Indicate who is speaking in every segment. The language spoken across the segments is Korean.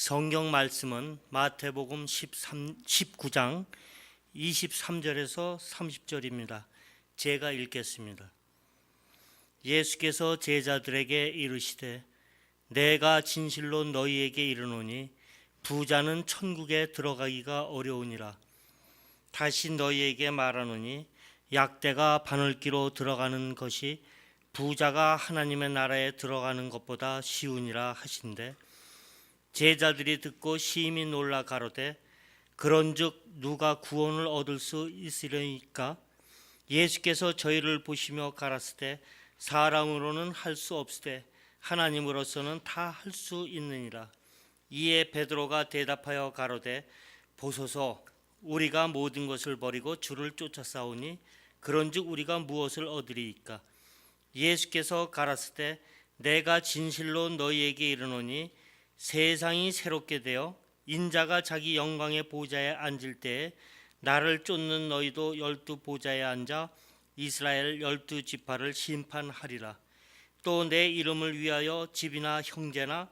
Speaker 1: 성경 말씀은 마태복음 19장 23절에서 30절입니다. 제가 읽겠습니다. 예수께서 제자들에게 이르시되 내가 진실로 너희에게 이르노니 부자는 천국에 들어가기가 어려우니라. 다시 너희에게 말하노니 약대가 바늘기로 들어가는 것이 부자가 하나님의 나라에 들어가는 것보다 쉬우니라 하신대 제자들이 듣고 심히 놀라 가로되 그런즉 누가 구원을 얻을 수 있으리까? 예수께서 저희를 보시며 가라사대 사람으로는 할 수 없으되 하나님으로서는 다 할 수 있느니라. 이에 베드로가 대답하여 가로되 보소서 우리가 모든 것을 버리고 주를 쫓아싸우니 그런즉 우리가 무엇을 얻으리이까? 예수께서 가라사대 내가 진실로 너희에게 이르노니 세상이 새롭게 되어 인자가 자기 영광의 보좌에 앉을 때에 나를 쫓는 너희도 12 보좌에 앉아 이스라엘 12 지파를 심판하리라. 또 내 이름을 위하여 집이나 형제나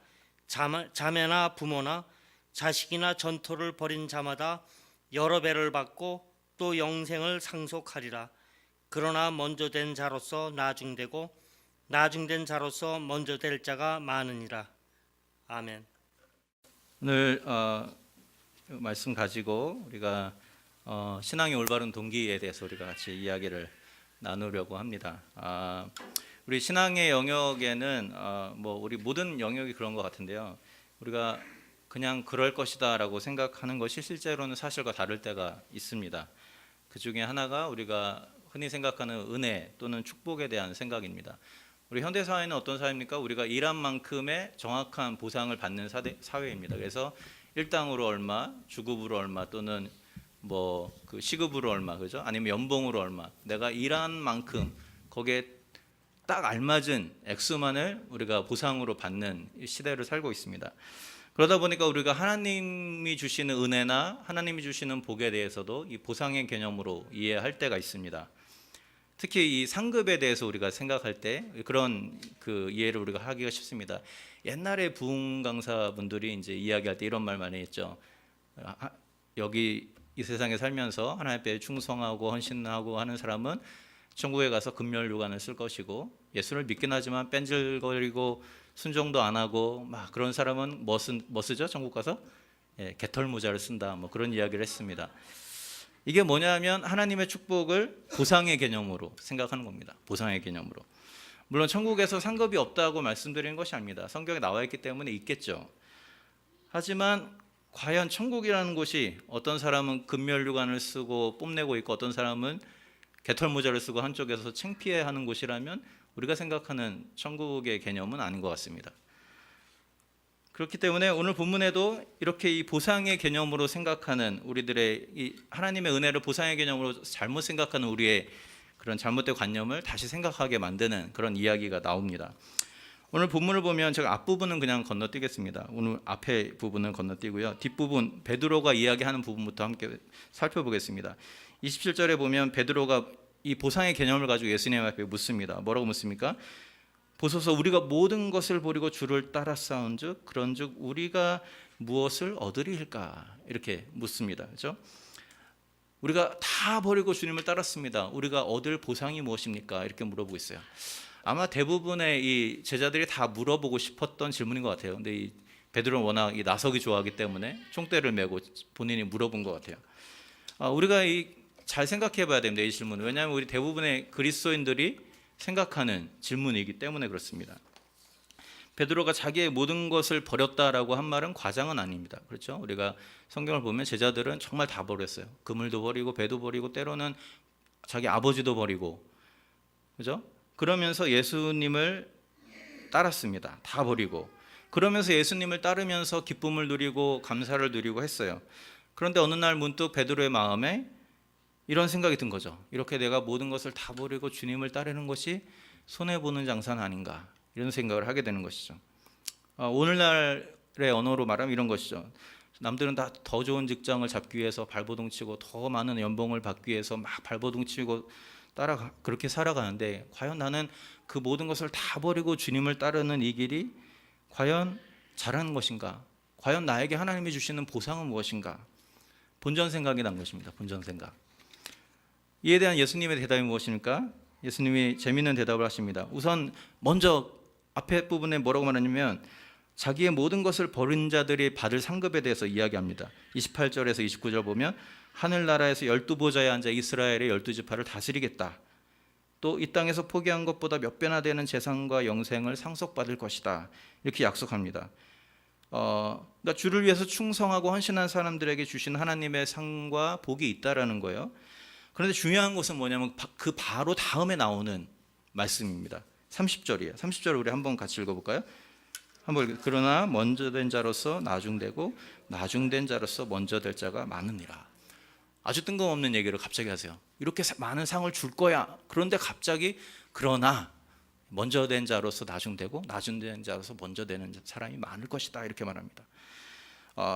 Speaker 1: 자매나 부모나 자식이나 전토를 벌인 자마다 여러 배를 받고 또 영생을 상속하리라. 그러나 먼저 된 자로서 나중되고 나중된 자로서 먼저 될 자가 많으니라. 아멘.
Speaker 2: 오늘 말씀 가지고 우리가 신앙의 올바른 동기에 대해서 우리가 같이 이야기를 나누려고 합니다. 우리 신앙의 영역에는 우리 모든 영역이 그런 것 같은데요. 우리가 그냥 그럴 것이다라고 생각하는 것이 실제로는 사실과 다를 때가 있습니다. 그 중에 하나가 우리가 흔히 생각하는 은혜 또는 축복에 대한 생각입니다. 우리 현대 사회는 어떤 사회입니까? 우리가 일한 만큼의 정확한 보상을 받는 사회입니다. 그래서 일당으로 얼마, 주급으로 얼마 또는 그 시급으로 얼마, 그죠? 아니면 연봉으로 얼마. 내가 일한 만큼 거기에 딱 알맞은 액수만을 우리가 보상으로 받는 시대를 살고 있습니다. 그러다 보니까 우리가 하나님이 주시는 은혜나 하나님이 주시는 복에 대해서도 이 보상의 개념으로 이해할 때가 있습니다. 특히 이 상급에 대해서 우리가 생각할 때 그런 그 이해를 우리가 하기가 쉽습니다. 옛날에 부흥 강사분들이 이제 이야기할 때 이런 말 많이 했죠. 여기 이 세상에 살면서 하나님 앞에 충성하고 헌신하고 하는 사람은 천국에 가서 금멸류관을 쓸 것이고 예수를 믿긴 하지만 뺀질거리고 순종도 안 하고 막 그런 사람은 뭐 쓰죠? 천국 가서 개털모자를 쓴다. 그런 이야기를 했습니다. 이게 뭐냐면 하나님의 축복을 보상의 개념으로 생각하는 겁니다. 보상의 개념으로. 물론 천국에서 상급이 없다고 말씀드리는 것이 아닙니다. 성경에 나와 있기 때문에 있겠죠. 하지만 과연 천국이라는 곳이 어떤 사람은 금멸류관을 쓰고 뽐내고 있고 어떤 사람은 개털모자를 쓰고 한쪽에서 창피해하는 곳이라면 우리가 생각하는 천국의 개념은 아닌 것 같습니다. 그렇기 때문에 오늘 본문에도 이렇게 이 보상의 개념으로 생각하는 우리들의 이 하나님의 은혜를 보상의 개념으로 잘못 생각하는 우리의 그런 잘못된 관념을 다시 생각하게 만드는 그런 이야기가 나옵니다. 오늘 본문을 보면 제가 앞부분은 그냥 건너뛰겠습니다. 오늘 앞에 부분은 건너뛰고요. 뒷부분 베드로가 이야기하는 부분부터 함께 살펴보겠습니다. 27절에 보면 베드로가 이 보상의 개념을 가지고 예수님 앞에 묻습니다. 뭐라고 묻습니까? 보소서 우리가 모든 것을 버리고 주를 따라 싸운즉 그런즉 우리가 무엇을 얻으리일까? 이렇게 묻습니다. 그렇죠? 우리가 다 버리고 주님을 따랐습니다. 우리가 얻을 보상이 무엇입니까? 이렇게 물어보고 있어요. 아마 대부분의 이 제자들이 다 물어보고 싶었던 질문인 것 같아요. 근데 이 베드로는 워낙 이 나서기 좋아하기 때문에 총대를 메고 본인이 물어본 것 같아요. 우리가 잘 생각해 봐야 됩니다. 이 질문은. 왜냐하면 우리 대부분의 그리스도인들이 생각하는 질문이기 때문에 그렇습니다. 베드로가 자기의 모든 것을 버렸다라고 한 말은 과장은 아닙니다. 그렇죠? 우리가 성경을 보면 제자들은 정말 다 버렸어요. 그물도 버리고 배도 버리고 때로는 자기 아버지도 버리고, 그죠? 그러면서 예수님을 따랐습니다. 다 버리고. 그러면서 예수님을 따르면서 기쁨을 누리고 감사를 누리고 했어요. 그런데 어느 날 문득 베드로의 마음에 이런 생각이 든 거죠. 이렇게 내가 모든 것을 다 버리고 주님을 따르는 것이 손해보는 장사는 아닌가 이런 생각을 하게 되는 것이죠. 오늘날의 언어로 말하면 이런 것이죠. 남들은 다 더 좋은 직장을 잡기 위해서 발버둥 치고 더 많은 연봉을 받기 위해서 막 발버둥 치고 그렇게 살아가는데 과연 나는 그 모든 것을 다 버리고 주님을 따르는 이 길이 과연 잘하는 것인가? 과연 나에게 하나님이 주시는 보상은 무엇인가? 본전 생각이 난 것입니다. 본전 생각. 이에 대한 예수님의 대답이 무엇입니까? 예수님이 재미있는 대답을 하십니다. 우선 먼저 앞에 부분에 뭐라고 말하냐면 자기의 모든 것을 버린 자들이 받을 상급에 대해서 이야기합니다. 28절에서 29절 보면 하늘나라에서 12보좌에 앉아 이스라엘의 12지파를 다스리겠다. 또 이 땅에서 포기한 것보다 몇 배나 되는 재산과 영생을 상속받을 것이다. 이렇게 약속합니다. 그러니까 주를 위해서 충성하고 헌신한 사람들에게 주신 하나님의 상과 복이 있다라는 거예요. 그런데 중요한 것은 뭐냐면 그 바로 다음에 나오는 말씀입니다. 30절이에요. 30절을 우리 한번 같이 읽어볼까요? 한번. 그러나 먼저 된 자로서 나중되고 나중된 자로서 먼저 될 자가 많으니라. 아주 뜬금없는 얘기를 갑자기 하세요. 이렇게 많은 상을 줄 거야. 그런데 갑자기 그러나 먼저 된 자로서 나중되고 나중된 자로서 먼저 되는 사람이 많을 것이다. 이렇게 말합니다.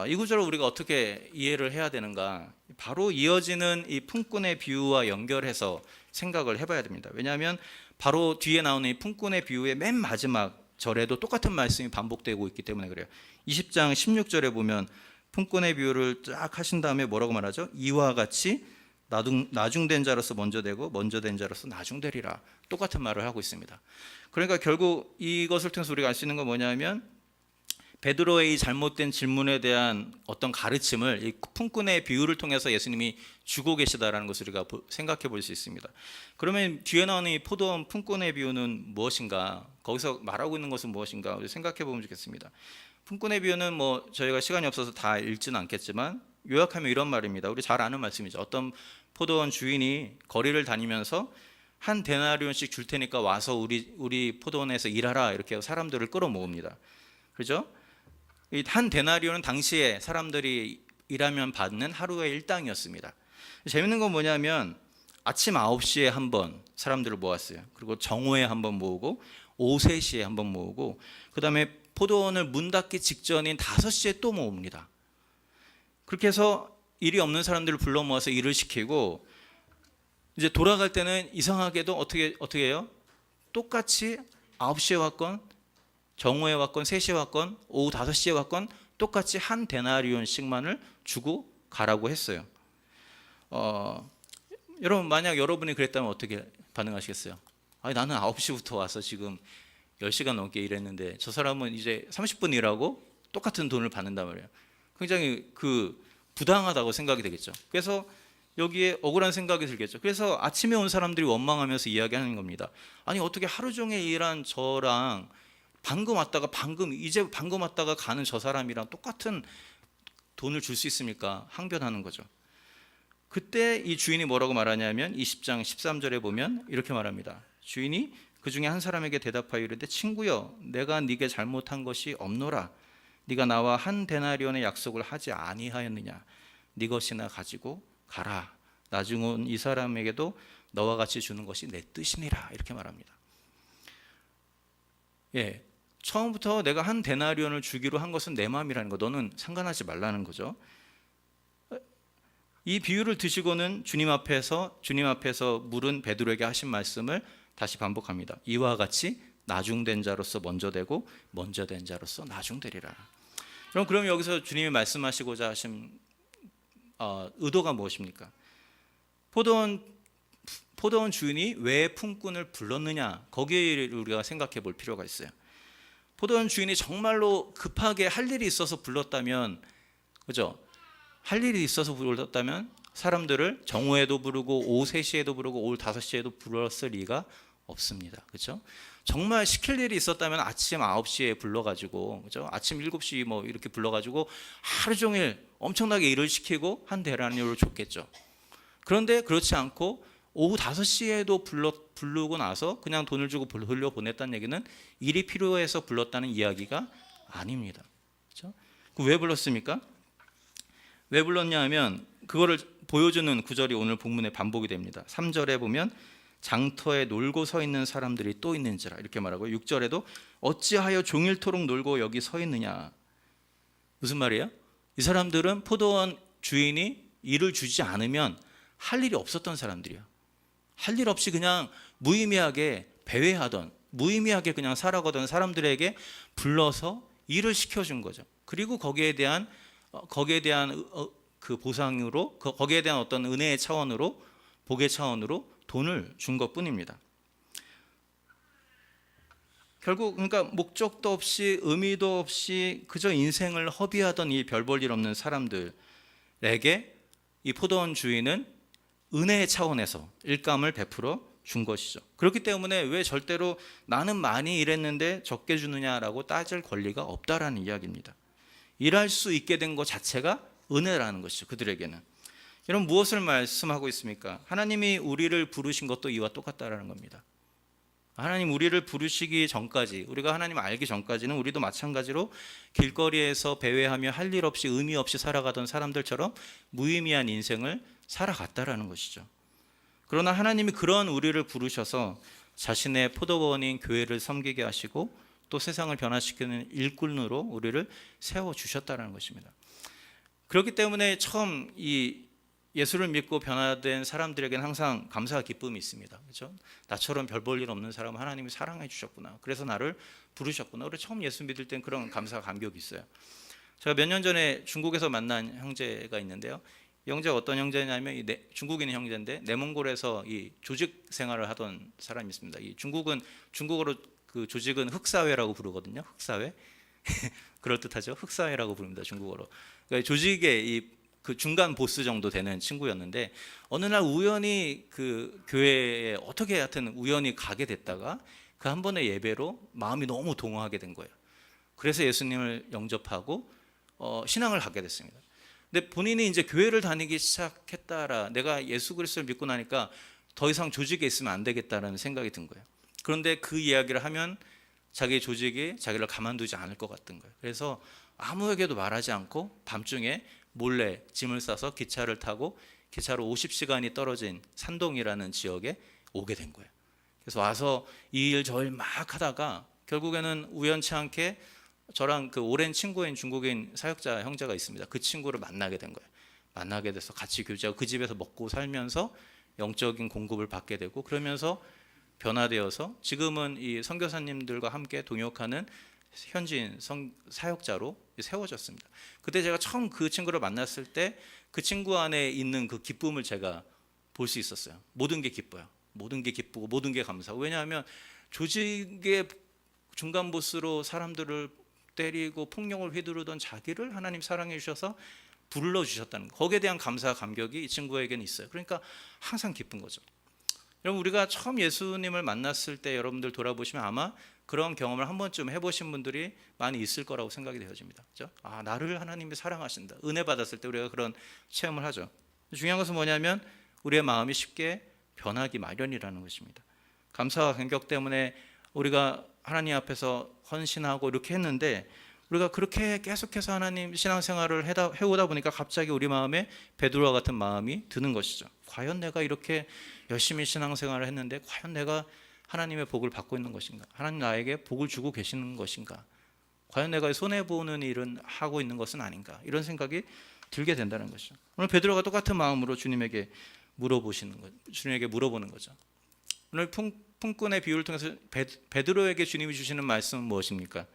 Speaker 2: 이 구절을 우리가 어떻게 이해를 해야 되는가? 바로 이어지는 이 품꾼의 비유와 연결해서 생각을 해봐야 됩니다. 왜냐하면 바로 뒤에 나오는 이 품꾼의 비유의 맨 마지막 절에도 똑같은 말씀이 반복되고 있기 때문에 그래요. 20장 16절에 보면 품꾼의 비유를 쫙 하신 다음에 뭐라고 말하죠? 이와 같이 나중된 자로서 먼저 되고 먼저 된 자로서 나중되리라. 똑같은 말을 하고 있습니다. 그러니까 결국 이것을 통해서 우리가 알 수 있는 건 뭐냐면 베드로의 이 잘못된 질문에 대한 어떤 가르침을 이 품꾼의 비유를 통해서 예수님이 주고 계시다라는 것을 우리가 생각해 볼 수 있습니다. 그러면 뒤에 나오는 이 포도원 품꾼의 비유는 무엇인가? 거기서 말하고 있는 것은 무엇인가? 생각해 보면 좋겠습니다. 품꾼의 비유는 뭐 저희가 시간이 없어서 다 읽지는 않겠지만 요약하면 이런 말입니다. 우리 잘 아는 말씀이죠. 어떤 포도원 주인이 거리를 다니면서 한 데나리온씩 줄 테니까 와서 우리 포도원에서 일하라 이렇게 사람들을 끌어모읍니다. 그렇죠? 이 한 데나리온은 당시에 사람들이 일하면 받는 하루의 일당이었습니다. 재밌는 건 뭐냐면 아침 9시에 한 번 사람들을 모았어요. 그리고 정오에 한 번 모으고 오후 3시에 한 번 모으고 그 다음에 포도원을 문 닫기 직전인 5시에 또 모읍니다. 그렇게 해서 일이 없는 사람들을 불러 모아서 일을 시키고 이제 돌아갈 때는 이상하게도 어떻게 해요? 똑같이 9시에 왔건 정오에 왔건 3시에 왔건 오후 5시에 왔건 똑같이 한 데나리온씩만을 주고 가라고 했어요. 여러분 만약 여러분이 그랬다면 어떻게 반응하시겠어요? 아니 나는 9시부터 와서 지금 10시간 넘게 일했는데 저 사람은 이제 30분 일하고 똑같은 돈을 받는단 말이에요. 굉장히 부당하다고 생각이 되겠죠. 그래서 여기에 억울한 생각이 들겠죠. 그래서 아침에 온 사람들이 원망하면서 이야기하는 겁니다. 아니 어떻게 하루 종일 일한 저랑 방금 왔다가 가는 저 사람이랑 똑같은 돈을 줄 수 있습니까? 항변하는 거죠. 그때 이 주인이 뭐라고 말하냐면 20장 13절에 보면 이렇게 말합니다. 주인이 그 중에 한 사람에게 대답하여 이르되 친구여 내가 네게 잘못한 것이 없노라. 네가 나와 한 데나리온의 약속을 하지 아니하였느냐. 네 것이나 가지고 가라. 나중 온 이 사람에게도 너와 같이 주는 것이 내 뜻이니라. 이렇게 말합니다. 예, 처음부터 내가 한 데나리온을 주기로 한 것은 내 마음이라는 거. 너는 상관하지 말라는 거죠. 이 비유를 드시고는 주님 앞에서 물은 베드로에게 하신 말씀을 다시 반복합니다. 이와 같이 나중된 자로서 먼저 되고 먼저 된 자로서 나중되리라. 그럼 여기서 주님이 말씀하시고자 하신 의도가 무엇입니까? 포도원 주인이 왜 품꾼을 불렀느냐, 거기에 우리가 생각해 볼 필요가 있어요. 포도원 주인이 정말로 급하게 할 일이 있어서 불렀다면, 그죠? 할 일이 있어서 불렀다면 사람들을 정오에도 부르고 오후 3시에도 부르고 오후 5시에도 불렀을 리가 없습니다. 그렇죠? 정말 시킬 일이 있었다면 아침 9시에 불러가지고, 그렇죠? 아침 7시 뭐 이렇게 불러가지고 하루 종일 엄청나게 일을 시키고 한 데나리온을 줬겠죠. 그런데 그렇지 않고 오후 5시에도 부르고 나서 그냥 돈을 주고 돌려보냈다는 얘기는 일이 필요해서 불렀다는 이야기가 아닙니다. 그렇죠? 왜 불렀습니까? 왜 불렀냐 하면 그거를 보여주는 구절이 오늘 본문에 반복이 됩니다. 3절에 보면 장터에 놀고 서 있는 사람들이 또 있는지라 이렇게 말하고 6절에도 어찌하여 종일토록 놀고 여기 서 있느냐. 무슨 말이에요? 이 사람들은 포도원 주인이 일을 주지 않으면 할 일이 없었던 사람들이에요. 할 일 없이 그냥 무의미하게 배회하던, 무의미하게 그냥 살아가던 사람들에게 불러서 일을 시켜준 거죠. 그리고 거기에 대한 그 보상으로 거기에 대한 어떤 은혜의 차원으로 복의 차원으로 돈을 준 것뿐입니다. 결국 그러니까 목적도 없이 의미도 없이 그저 인생을 허비하던 이 별 볼 일 없는 사람들에게 이 포도원 주인은 은혜의 차원에서 일감을 베풀어 준 것이죠. 그렇기 때문에 왜 절대로 나는 많이 일했는데 적게 주느냐라고 따질 권리가 없다라는 이야기입니다. 일할 수 있게 된 것 자체가 은혜라는 것이죠. 그들에게는. 여러분 무엇을 말씀하고 있습니까? 하나님이 우리를 부르신 것도 이와 똑같다라는 겁니다. 하나님 우리를 부르시기 전까지, 우리가 하나님 알기 전까지는 우리도 마찬가지로 길거리에서 배회하며 할 일 없이 의미 없이 살아가던 사람들처럼 무의미한 인생을 살아갔다라는 것이죠. 그러나 하나님이 그런 우리를 부르셔서 자신의 포도원인 교회를 섬기게 하시고 또 세상을 변화시키는 일꾼으로 우리를 세워주셨다는 것입니다. 그렇기 때문에 처음 이 예수를 믿고 변화된 사람들에게는 항상 감사와 기쁨이 있습니다. 그렇죠? 나처럼 별 볼 일 없는 사람 하나님이 사랑해 주셨구나. 그래서 나를 부르셨구나. 우리 처음 예수 믿을 땐 그런 감사와 감격이 있어요. 제가 몇 년 전에 중국에서 만난 형제가 있는데요. 이 형제가 어떤 형제냐면 중국인 형제인데 내몽골에서 이 조직 생활을 하던 사람이 있습니다. 이 중국어로 그 조직은 흑사회라고 부르거든요. 흑사회. 그럴 듯하죠. 흑사회라고 부릅니다. 중국어로. 그러니까 조직의 그 중간 보스 정도 되는 친구였는데 어느 날 우연히 그 교회에 어떻게 하여튼 우연히 가게 됐다가 그 한 번의 예배로 마음이 너무 동화하게 된 거예요. 그래서 예수님을 영접하고 신앙을 갖게 됐습니다. 근데 본인이 이제 교회를 다니기 시작했다라 내가 예수 그리스도를 믿고 나니까 더 이상 조직에 있으면 안 되겠다라는 생각이 든 거예요. 그런데 그 이야기를 하면 자기 조직이 자기를 가만두지 않을 것 같은 거예요. 그래서 아무에게도 말하지 않고 밤중에 몰래 짐을 싸서 기차를 타고 기차로 50시간이 떨어진 산동이라는 지역에 오게 된 거예요. 그래서 와서 이 일 저 일 막 하다가 결국에는 우연치 않게 저랑 그 오랜 친구인 중국인 사역자 형제가 있습니다. 그 친구를 만나게 된 거예요. 만나게 돼서 같이 교제하고 그 집에서 먹고 살면서 영적인 공급을 받게 되고 그러면서 변화되어서 지금은 이 선교사님들과 함께 동역하는 현지인 사역자로 세워졌습니다. 그때 제가 처음 그 친구를 만났을 때 그 친구 안에 있는 그 기쁨을 제가 볼 수 있었어요. 모든 게 기뻐요. 모든 게 기쁘고 모든 게 감사하고. 왜냐하면 조직의 중간 보스로 사람들을 때리고 폭력을 휘두르던 자기를 하나님 사랑해 주셔서 불러주셨다는 거. 거기에 대한 감사와 감격이 이 친구에게는 있어요. 그러니까 항상 기쁜 거죠. 여러분 우리가 처음 예수님을 만났을 때 여러분들 돌아보시면 아마 그런 경험을 한 번쯤 해보신 분들이 많이 있을 거라고 생각이 되어집니다. 그렇죠? 아, 나를 하나님이 사랑하신다. 은혜 받았을 때 우리가 그런 체험을 하죠. 중요한 것은 뭐냐면 우리의 마음이 쉽게 변하기 마련이라는 것입니다. 감사와 감격 때문에 우리가 하나님 앞에서 헌신하고 이렇게 했는데 우리가 그렇게 계속해서 하나님 신앙생활을 해오다 보니까 갑자기 우리 마음에 베드로와 같은 마음이 드는 것이죠. 과연 내가 이렇게 열심히 신앙생활을 했는데 과연 내가 하나님의 복을 받고 있는 것인가? 하나님 나에게 복을 주고 계시는 것인가? 과연 내가 손해보는 일은 하고 있는 것은 아닌가? 이런 생각이 들게 된다는 것이죠. 오늘 베드로가 똑같은 마음으로 주님에게 물어보는 거죠. 오늘 품꾼의 비유를 통해서 베드로에게 주님이 주시는 말씀은 무엇입니까?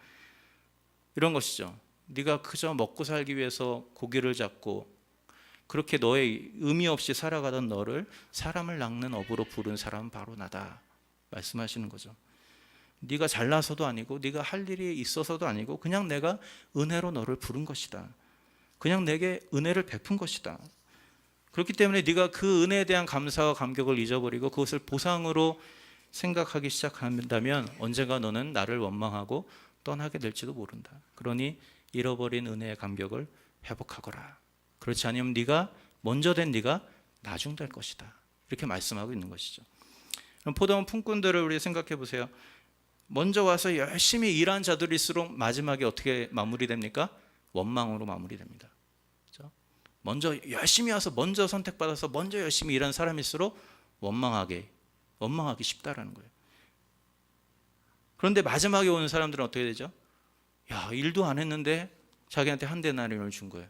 Speaker 2: 이런 것이죠. 네가 그저 먹고 살기 위해서 고기를 잡고 그렇게 너의 의미 없이 살아가던 너를 사람을 낚는 업으로 부른 사람은 바로 나다 말씀하시는 거죠. 네가 잘나서도 아니고 네가 할 일이 있어서도 아니고 그냥 내가 은혜로 너를 부른 것이다. 그냥 내게 은혜를 베푼 것이다. 그렇기 때문에 네가 그 은혜에 대한 감사와 감격을 잊어버리고 그것을 보상으로 생각하기 시작한다면 언젠가 너는 나를 원망하고 떠나게 될지도 모른다. 그러니 잃어버린 은혜의 감격을 회복하거라. 그렇지 않으면 네가 먼저 된 네가 나중 될 것이다. 이렇게 말씀하고 있는 것이죠. 그럼 포도원 품꾼들을 우리 생각해 보세요. 먼저 와서 열심히 일한 자들일수록 마지막에 어떻게 마무리됩니까? 원망으로 마무리됩니다. 그렇죠? 먼저 열심히 와서 먼저 선택받아서 먼저 열심히 일한 사람일수록 원망하기 쉽다라는 거예요. 그런데 마지막에 오는 사람들은 어떻게 되죠? 야, 일도 안 했는데 자기한테 한 데나리온을 준 거예요.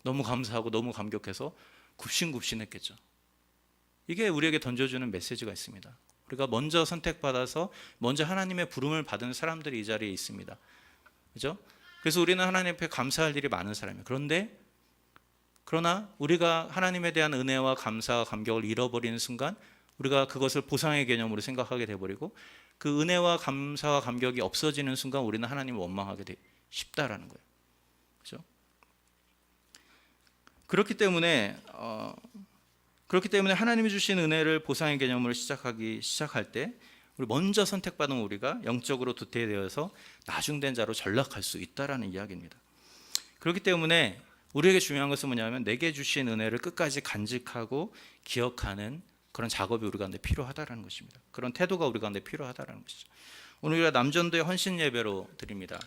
Speaker 2: 너무 감사하고 너무 감격해서 굽신굽신했겠죠. 이게 우리에게 던져주는 메시지가 있습니다. 우리가 먼저 선택받아서 먼저 하나님의 부름을 받은 사람들이 이 자리에 있습니다. 그렇죠? 그래서 우리는 하나님 앞에 감사할 일이 많은 사람이에요. 그러나 우리가 하나님에 대한 은혜와 감사와 감격을 잃어버리는 순간 우리가 그것을 보상의 개념으로 생각하게 돼버리고 그 은혜와 감사와 감격이 없어지는 순간 우리는 하나님을 원망하게 쉽다라는 거예요. 그렇죠? 그렇기 때문에 하나님이 주신 은혜를 보상의 개념으로 시작할 때 우리 먼저 선택받은 우리가 영적으로 도태되어서 나중된 자로 전락할 수 있다라는 이야기입니다. 그렇기 때문에 우리에게 중요한 것은 뭐냐면 내게 주신 은혜를 끝까지 간직하고 기억하는 그런 작업이 우리 가운데 필요하다라는 것입니다. 그런 태도가 우리 가운데 필요하다라는 것이죠. 오늘 우리가 남전도의 헌신 예배로 드립니다.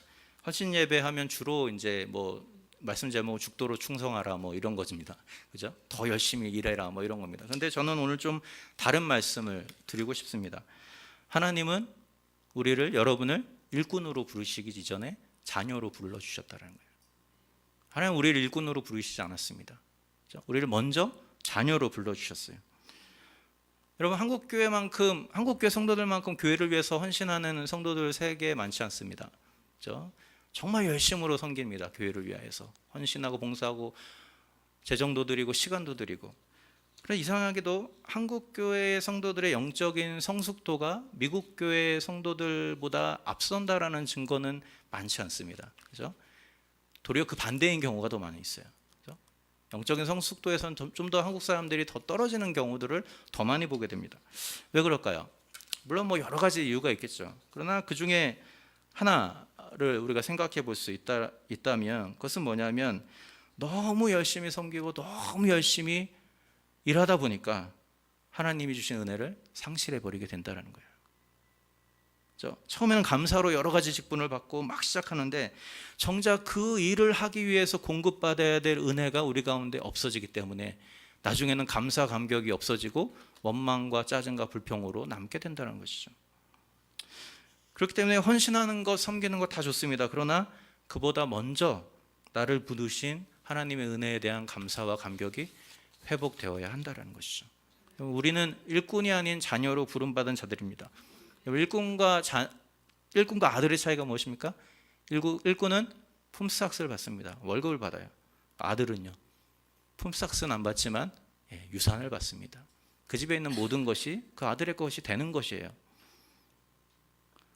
Speaker 2: 헌신 예배하면 주로 이제 뭐 말씀 제목 죽도록 충성하라 뭐 이런 것입니다. 그죠? 더 열심히 일해라 뭐 이런 겁니다. 근데 저는 오늘 좀 다른 말씀을 드리고 싶습니다. 하나님은 여러분을 일꾼으로 부르시기 이전에 자녀로 불러 주셨다는 거예요. 하나님 우리를 일꾼으로 부르시지 않았습니다. 그죠? 우리를 먼저 자녀로 불러 주셨어요. 여러분 한국교회 성도들만큼 교회를 위해서 헌신하는 성도들 세계에 많지 않습니다. 그죠? 정말 열심으로 섬깁니다. 교회를 위해서 헌신하고 봉사하고 재정도 드리고 시간도 드리고. 그런데 이상하게도 한국교회 성도들의 영적인 성숙도가 미국 교회 성도들보다 앞선다라는 증거는 많지 않습니다. 그죠? 도리어 그 반대인 경우가 더 많이 있어요. 그죠? 영적인 성숙도에서는 좀 더 한국 사람들이 더 떨어지는 경우들을 더 많이 보게 됩니다. 왜 그럴까요? 물론 뭐 여러 가지 이유가 있겠죠. 그러나 그 중에 하나를 우리가 생각해 볼 수 있다면 그것은 뭐냐면 너무 열심히 섬기고 너무 열심히 일하다 보니까 하나님이 주신 은혜를 상실해 버리게 된다는 거예요. 처음에는 감사로 여러 가지 직분을 받고 막 시작하는데 정작 그 일을 하기 위해서 공급받아야 될 은혜가 우리 가운데 없어지기 때문에 나중에는 감사 감격이 없어지고 원망과 짜증과 불평으로 남게 된다는 것이죠. 그렇기 때문에 헌신하는 것, 섬기는 것 다 좋습니다. 그러나 그보다 먼저 나를 부르신 하나님의 은혜에 대한 감사와 감격이 회복되어야 한다는 것이죠. 우리는 일꾼이 아닌 자녀로 부름받은 자들입니다. 일꾼과 아들의 차이가 무엇입니까? 일꾼은 품삯을 받습니다. 월급을 받아요. 아들은요, 품삯은 안 받지만 유산을 받습니다. 그 집에 있는 모든 것이 그 아들의 것이 되는 것이에요.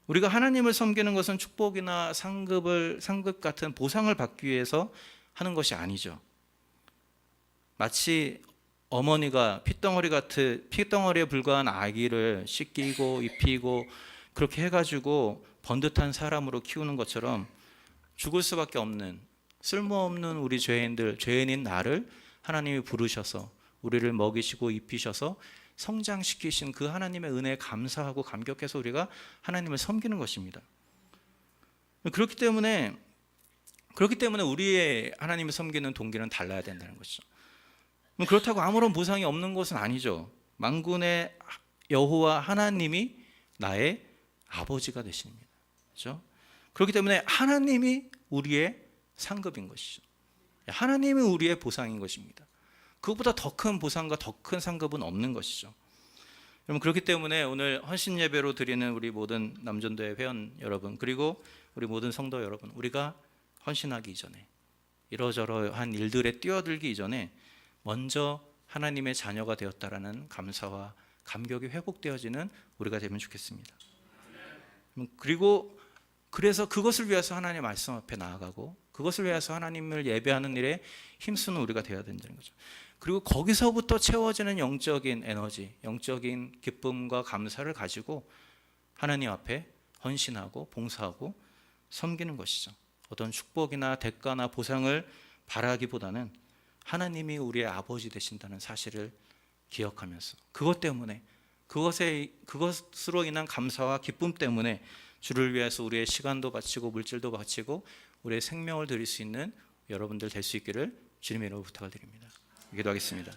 Speaker 2: 우리가 하나님을 섬기는 것은 축복이나 상급 같은 보상을 받기 위해서 하는 것이 아니죠. 마치 어머니가 핏덩어리에 불과한 아기를 씻기고 입히고 그렇게 해가지고 번듯한 사람으로 키우는 것처럼 죽을 수밖에 없는 쓸모없는 우리 죄인인 나를 하나님이 부르셔서 우리를 먹이시고 입히셔서 성장시키신 그 하나님의 은혜에 감사하고 감격해서 우리가 하나님을 섬기는 것입니다. 그렇기 때문에 우리의 하나님을 섬기는 동기는 달라야 된다는 것이죠. 그렇다고 아무런 보상이 없는 것은 아니죠. 만군의 여호와 하나님이 나의 아버지가 되십니다. 그렇죠? 그렇기 때문에 하나님이 우리의 상급인 것이죠. 하나님이 우리의 보상인 것입니다. 그것보다 더 큰 보상과 더 큰 상급은 없는 것이죠. 여러분, 그렇기 때문에 오늘 헌신 예배로 드리는 우리 모든 남전도의 회원 여러분, 그리고 우리 모든 성도 여러분, 우리가 헌신하기 이전에 이러저러한 일들에 뛰어들기 이전에 먼저 하나님의 자녀가 되었다라는 감사와 감격이 회복되어지는 우리가 되면 좋겠습니다. 그래서 그것을 위해서 하나님의 말씀 앞에 나아가고 그것을 위해서 하나님을 예배하는 일에 힘쓰는 우리가 되어야 된다는 거죠. 그리고 거기서부터 채워지는 영적인 에너지, 영적인 기쁨과 감사를 가지고 하나님 앞에 헌신하고 봉사하고 섬기는 것이죠. 어떤 축복이나 대가나 보상을 바라기보다는 하나님이 우리의 아버지 되신다는 사실을 기억하면서 그것 때문에 그것으로 인한 감사와 기쁨 때문에 주를 위해서 우리의 시간도 바치고 물질도 바치고 우리의 생명을 드릴 수 있는 여러분들 될 수 있기를 주님의 이름으로 부탁을 드립니다. 기도하겠습니다.